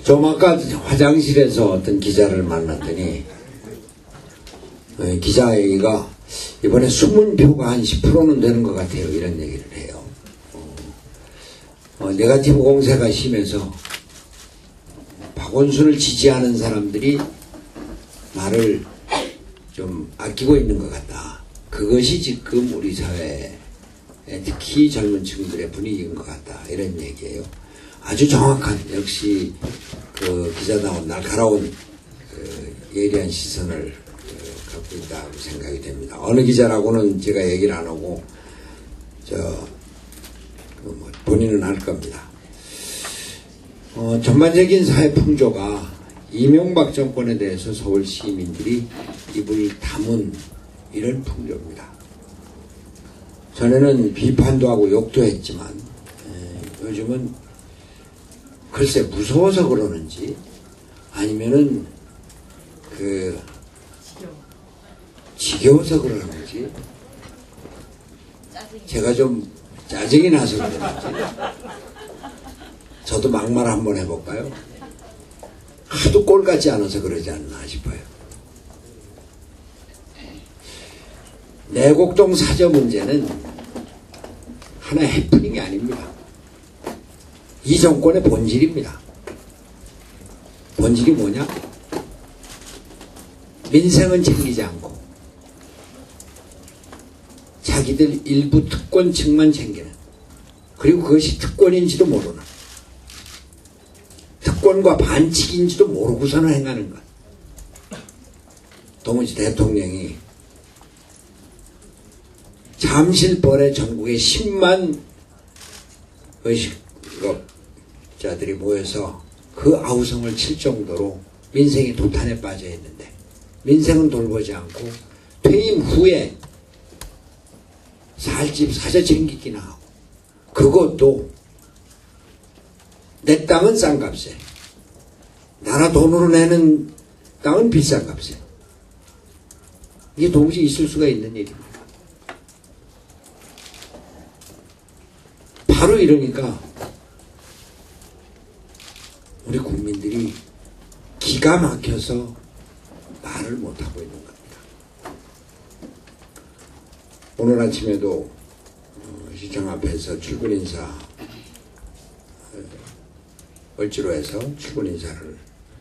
좀 아까 화장실에서 어떤 기자를 만났더니 기자가 이번에 숨은 표가 한 10%는 되는 것 같아요. 이런 얘기를 해요. 네거티브 공세가 심해서 박원순을 지지하는 사람들이 말을 좀 아끼고 있는 것 같다. 그것이 지금 우리 사회에 특히 젊은 층들의 분위기인 것 같다. 이런 얘기예요. 아주 정확한, 역시 그 기자다운 날카로운 예리한 시선을 갖고 있다고 생각이 됩니다. 어느 기자라고는 제가 얘기를 안 하고 본인은 알 겁니다. 전반적인 사회 풍조가 이명박 정권에 대해서 서울 시민들이 입을 다문 이런 풍조입니다. 전에는 비판도 하고 욕도 했지만 요즘은 글쎄 무서워서 그러는지 아니면은 지겨워서 그러는지 제가 좀 짜증이 나서 그러는지 저도 막말 한번 해볼까요? 하도 꼴 같지 않아서 그러지 않나 싶어요. 내곡동 사저 문제는 하나의 해프닝이 아닙니다. 이 정권의 본질입니다. 본질이 뭐냐? 민생은 챙기지 않고 자기들 일부 특권층만 챙기는, 그리고 그것이 특권인지도 모르는, 특권과 반칙인지도 모르고서는 행하는 것. 도무지 대통령이 잠실벌에 전국에 10만 의식업자들이 모여서 그 아우성을 칠 정도로 민생이 도탄에 빠져 있는데 민생은 돌보지 않고 퇴임 후에 살집 사저 챙기기나 하고, 그것도 내 땅은 싼 값에 나라 돈으로 내는 땅은 비싼 값에. 이게 도무지 있을 수가 있는 일입니다. 바로 이러니까 우리 국민들이 기가 막혀서 말을 못하고 있는 겁니다. 오늘 아침에도 시청 앞에서 출근 인사, 을지로 해서 출근 인사를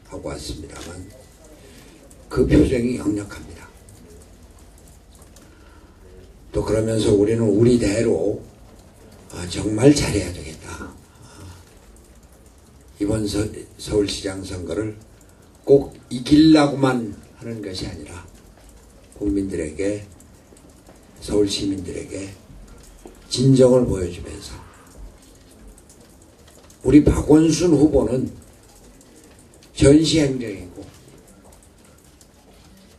하고 왔습니다만 그 표정이 역력합니다. 또 그러면서 우리는 우리대로 정말 잘해야 되겠다. 이번 서울시장 선거를 꼭 이기려고만 하는 것이 아니라 국민들에게, 서울 시민들에게 진정을 보여주면서 우리 박원순 후보는 전시 행정이고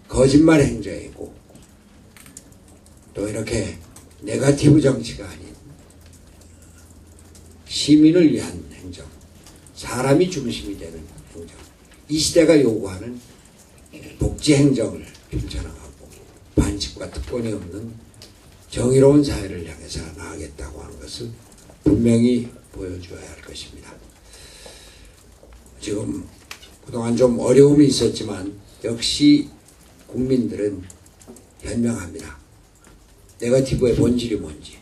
거짓말 행정이고 또 이렇게 네거티브 정치가 아닌 시민을 위한 행정, 사람이 중심이 되는 행정, 이 시대가 요구하는 복지 행정을 펼쳐나가고 반칙과 특권이 없는 정의로운 사회를 향해서 나아가겠다고 하는 것을 분명히 보여줘야 할 것입니다. 지금 그동안 좀 어려움이 있었지만 역시 국민들은 현명합니다. 네거티브의 본질이 뭔지,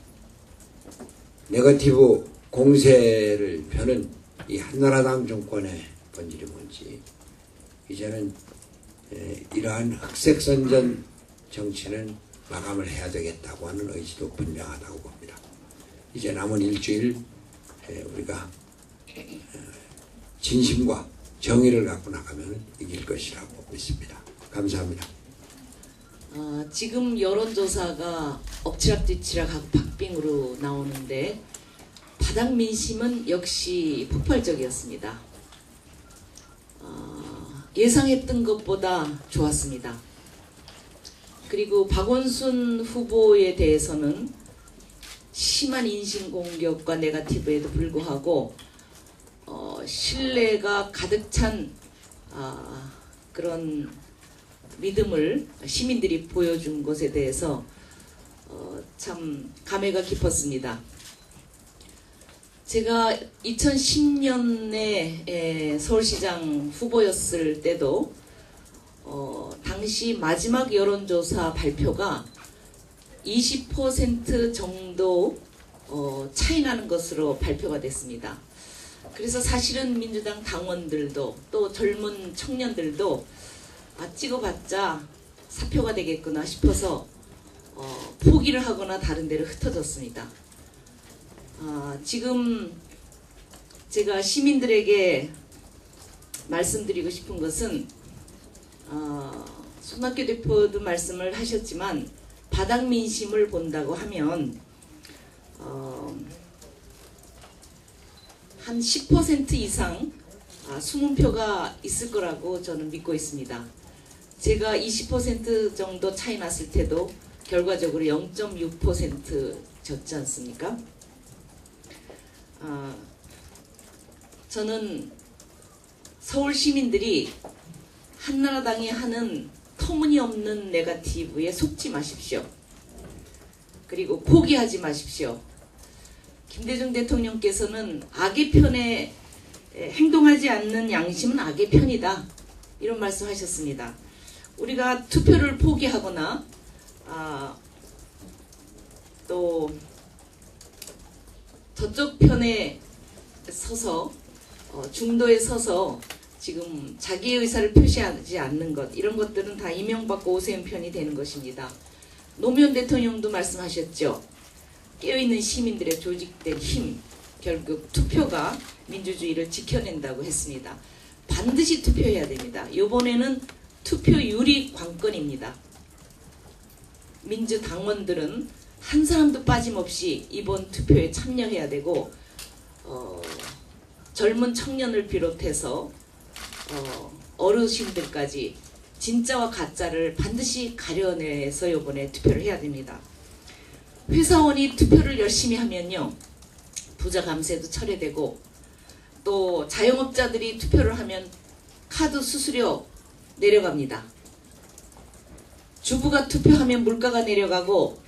네거티브 공세를 펴는 이 한나라당 정권의 본질이 뭔지, 이제는 이러한 흑색선전 정치는 마감을 해야 되겠다고 하는 의지도 분명하다고 봅니다. 이제 남은 일주일 우리가 진심과 정의를 갖고 나가면 이길 것이라고 믿습니다. 감사합니다. 지금 여론조사가 엎치락뒤치락하고 박빙으로 나오는데 바닥 민심은 역시 폭발적이었습니다. 예상했던 것보다 좋았습니다. 그리고 박원순 후보에 대해서는 심한 인신공격과 네거티브에도 불구하고 신뢰가 가득 찬 그런 믿음을 시민들이 보여준 것에 대해서 참 감회가 깊었습니다. 제가 2010년에 서울시장 후보였을 때도 당시 마지막 여론조사 발표가 20% 정도 차이 나는 것으로 발표가 됐습니다. 그래서 사실은 민주당 당원들도 또 젊은 청년들도 찍어봤자 사표가 되겠구나 싶어서 포기를 하거나 다른 데로 흩어졌습니다. 지금 제가 시민들에게 말씀드리고 싶은 것은 손학규 대표도 말씀을 하셨지만 바닥 민심을 본다고 하면 한 10% 이상 숨은 표가 있을 거라고 저는 믿고 있습니다. 제가 20% 정도 차이 났을 때도 결과적으로 0.6% 졌지 않습니까? 저는 서울 시민들이 한나라당이 하는 터무니없는 네거티브에 속지 마십시오. 그리고 포기하지 마십시오. 김대중 대통령께서는 악의 편에 행동하지 않는 양심은 악의 편이다, 이런 말씀하셨습니다. 우리가 투표를 포기하거나 또 저쪽 편에 서서 중도에 서서 지금 자기의 의사를 표시하지 않는 것, 이런 것들은 다 이명박과 오세훈 편이 되는 것입니다. 노무현 대통령도 말씀하셨죠. 깨어있는 시민들의 조직된 힘, 결국 투표가 민주주의를 지켜낸다고 했습니다. 반드시 투표해야 됩니다. 이번에는 투표율이 관건입니다. 민주당원들은 한 사람도 빠짐없이 이번 투표에 참여해야 되고 젊은 청년을 비롯해서 어르신들까지 진짜와 가짜를 반드시 가려내서 이번에 투표를 해야 됩니다. 회사원이 투표를 열심히 하면요, 부자 감세도 철회되고, 또 자영업자들이 투표를 하면 카드 수수료 내려갑니다. 주부가 투표하면 물가가 내려가고,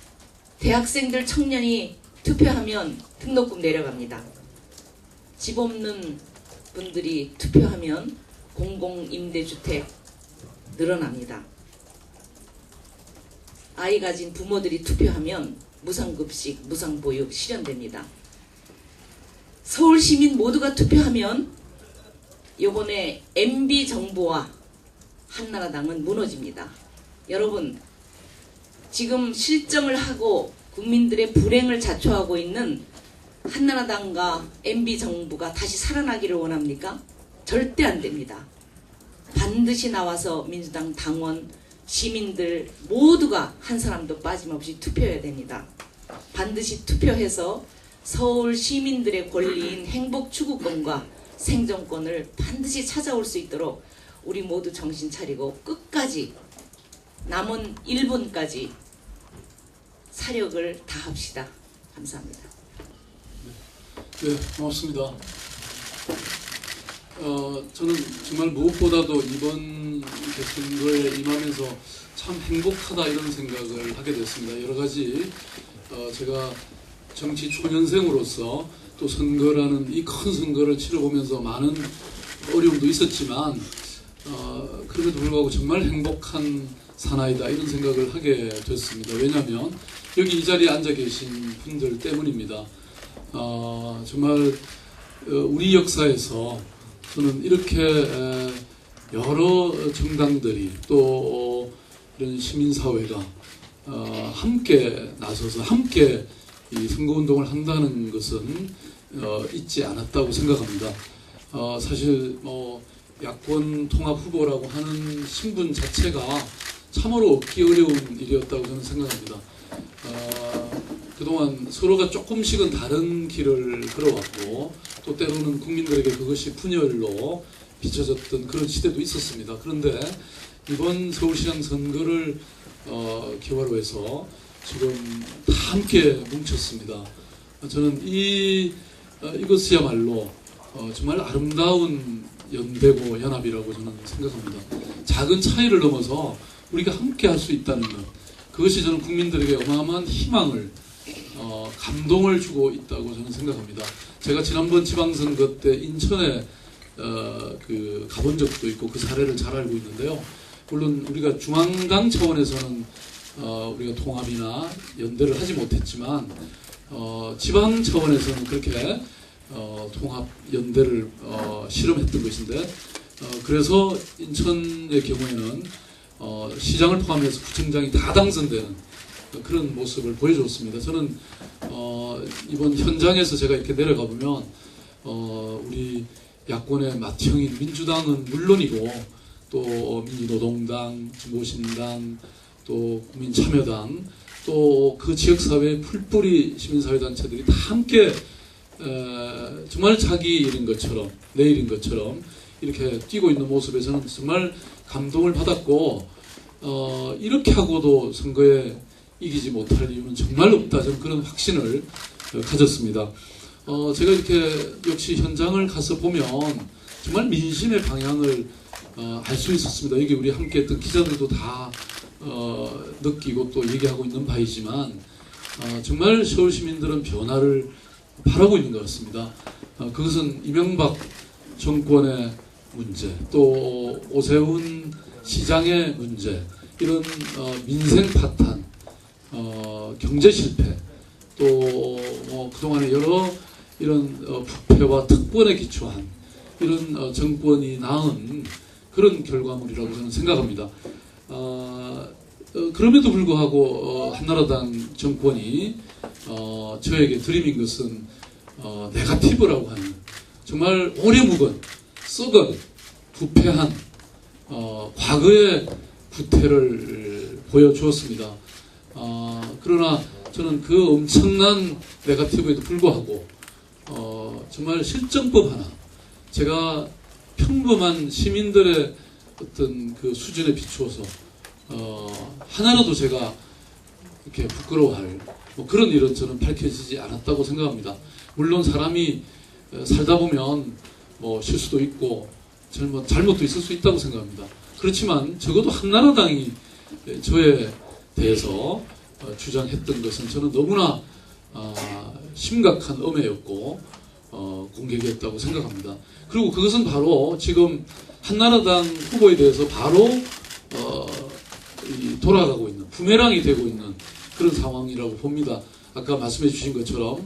대학생들 청년이 투표하면 등록금 내려갑니다. 집 없는 분들이 투표하면 공공임대주택 늘어납니다. 아이 가진 부모들이 투표하면 무상급식, 무상보육 실현됩니다. 서울 시민 모두가 투표하면 이번에 MB 정부와 한나라당은 무너집니다. 여러분, 지금 실정을 하고 국민들의 불행을 자초하고 있는 한나라당과 MB 정부가 다시 살아나기를 원합니까? 절대 안 됩니다. 반드시 나와서 민주당 당원, 시민들 모두가 한 사람도 빠짐없이 투표해야 됩니다. 반드시 투표해서 서울 시민들의 권리인 행복 추구권과 생존권을 반드시 찾아올 수 있도록 우리 모두 정신 차리고 끝까지, 남은 1분까지 사력을 다합시다. 감사합니다. 네, 고맙습니다. 저는 정말 무엇보다도 이번 선거에 임하면서 참 행복하다, 이런 생각을 하게 됐습니다. 여러 가지 제가 정치 초년생으로서 또 선거라는 이 큰 선거를 치러보면서 많은 어려움도 있었지만 그럼에도 불구하고 정말 행복한 사나이다, 이런 생각을 하게 됐습니다. 왜냐하면 여기 이 자리에 앉아 계신 분들 때문입니다. 정말 우리 역사에서 저는 이렇게 여러 정당들이 또 이런 시민사회가 함께 나서서 함께 이 선거운동을 한다는 것은 잊지 않았다고 생각합니다. 사실 야권 통합 후보라고 하는 신분 자체가 참으로 얻기 어려운 일이었다고 저는 생각합니다. 그동안 서로가 조금씩은 다른 길을 걸어왔고, 또 때로는 국민들에게 그것이 분열로 비춰졌던 그런 시대도 있었습니다. 그런데 이번 서울시장 선거를 기화로 해서 지금 다 함께 뭉쳤습니다. 저는 이것이야말로 정말 아름다운 연대고 연합이라고 저는 생각합니다. 작은 차이를 넘어서 우리가 함께 할 수 있다는 것, 그것이 저는 국민들에게 어마어마한 희망을 감동을 주고 있다고 저는 생각합니다. 제가 지난번 지방선거 때 인천에 가본 적도 있고 그 사례를 잘 알고 있는데요. 물론 우리가 중앙당 차원에서는 우리가 통합이나 연대를 하지 못했지만 지방 차원에서는 그렇게 통합 연대를 실험했던 것인데 그래서 인천의 경우에는 시장을 포함해서 구청장이 다 당선되는 그런 모습을 보여줬습니다. 저는 이번 현장에서 제가 이렇게 내려가 보면 우리 야권의 맏형인 민주당은 물론이고 또 민주노동당, 진보신당, 또 국민참여당, 또 그 지역사회의 풀뿌리 시민사회단체들이 다 함께 정말 자기 일인 것처럼 내 일인 것처럼 이렇게 뛰고 있는 모습에 저는 정말 감동을 받았고 이렇게 하고도 선거에 이기지 못할 이유는 정말 없다. 저는 그런 확신을 가졌습니다. 제가 이렇게 역시 현장을 가서 보면 정말 민심의 방향을 알 수 있었습니다. 여기 우리 함께 했던 기자들도 다 느끼고 또 얘기하고 있는 바이지만 정말 서울 시민들은 변화를 바라고 있는 것 같습니다. 그것은 이명박 정권의 문제, 또 오세훈 시장의 문제, 이런 민생 파탄, 경제 실패, 또 그동안에 여러 이런 부패와 특권에 기초한 이런 정권이 낳은 그런 결과물이라고 저는 생각합니다. 그럼에도 불구하고 한나라당 정권이 저에게 들이민 것은 네거티브라고 하는 정말 오래 묵은 썩은 부패한 과거의 구태를 보여주었습니다. 그러나 저는 그 엄청난 네거티브에도 불구하고 정말 실정법 하나, 제가 평범한 시민들의 어떤 그 수준에 비추어서 하나라도 제가 이렇게 부끄러워할 그런 일은 저는 밝혀지지 않았다고 생각합니다. 물론 사람이 살다 보면 실수도 있고 잘못도 있을 수 있다고 생각합니다. 그렇지만 적어도 한나라당이 저에 대해서 주장했던 것은 저는 너무나 심각한 음해였고 공격이었다고 생각합니다. 그리고 그것은 바로 지금 한나라당 후보에 대해서 바로 돌아가고 있는, 부메랑이 되고 있는 그런 상황이라고 봅니다. 아까 말씀해 주신 것처럼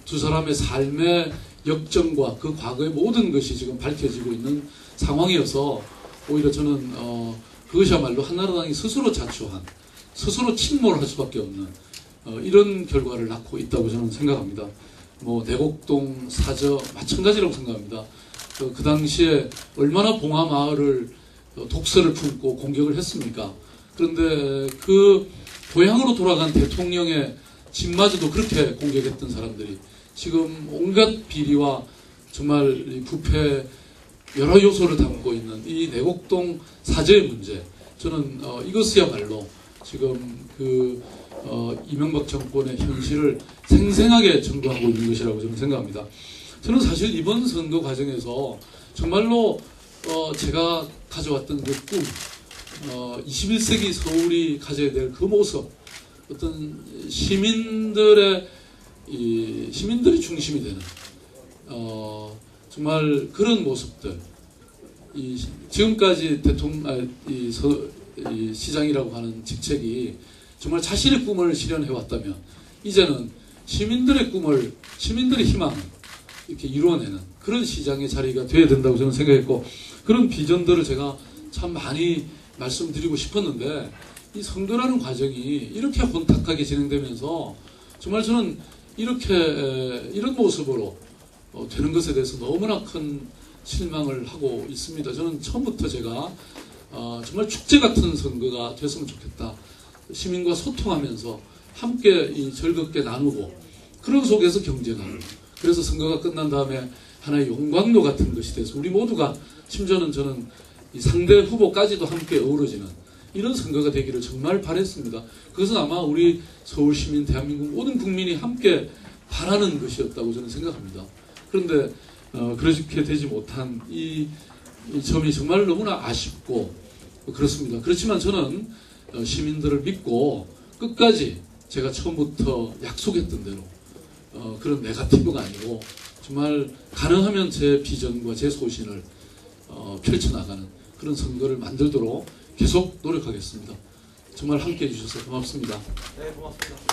두 사람의 삶의 역정과 그 과거의 모든 것이 지금 밝혀지고 있는 상황이어서 오히려 저는 그것이야말로 한나라당이 스스로 자초한, 스스로 침몰할 수밖에 없는 이런 결과를 낳고 있다고 저는 생각합니다. 내곡동 사저 마찬가지라고 생각합니다. 그 당시에 얼마나 봉하마을을 독서를 품고 공격을 했습니까? 그런데 그 고향으로 돌아간 대통령의 집마저도 그렇게 공격했던 사람들이 지금 온갖 비리와 정말 이 부패 여러 요소를 담고 있는 이 내곡동 사저의 문제, 저는 이것이야말로 지금 이명박 정권의 현실을 생생하게 증거하고 있는 것이라고 저는 생각합니다. 저는 사실 이번 선거 과정에서 정말로 제가 가져왔던 그 꿈, 21세기 서울이 가져야 될 그 모습, 어떤 시민들이 중심이 되는 정말 그런 모습들, 지금까지 시장이라고 하는 직책이 정말 자신의 꿈을 실현해 왔다면 이제는 시민들의 꿈을, 시민들의 희망을 이렇게 이루어내는 그런 시장의 자리가 되어야 된다고 저는 생각했고, 그런 비전들을 제가 참 많이 말씀드리고 싶었는데 이 선거라는 과정이 이렇게 혼탁하게 진행되면서 정말 저는 이런 모습으로 되는 것에 대해서 너무나 큰 실망을 하고 있습니다. 저는 처음부터 제가 정말 축제 같은 선거가 됐으면 좋겠다. 시민과 소통하면서 함께 즐겁게 나누고 그런 속에서 경쟁하는, 그래서 선거가 끝난 다음에 하나의 용광로 같은 것이 돼서 우리 모두가, 심지어는 저는 이 상대 후보까지도 함께 어우러지는 이런 선거가 되기를 정말 바랬습니다. 그것은 아마 우리 서울 시민, 대한민국 모든 국민이 함께 바라는 것이었다고 저는 생각합니다. 그런데 그렇게 되지 못한 이 점이 정말 너무나 아쉽고 그렇습니다. 그렇지만 저는 시민들을 믿고 끝까지 제가 처음부터 약속했던 대로 그런 네거티브가 아니고 정말 가능하면 제 비전과 제 소신을 펼쳐나가는 그런 선거를 만들도록 계속 노력하겠습니다. 정말 함께해 주셔서 고맙습니다. 네, 고맙습니다.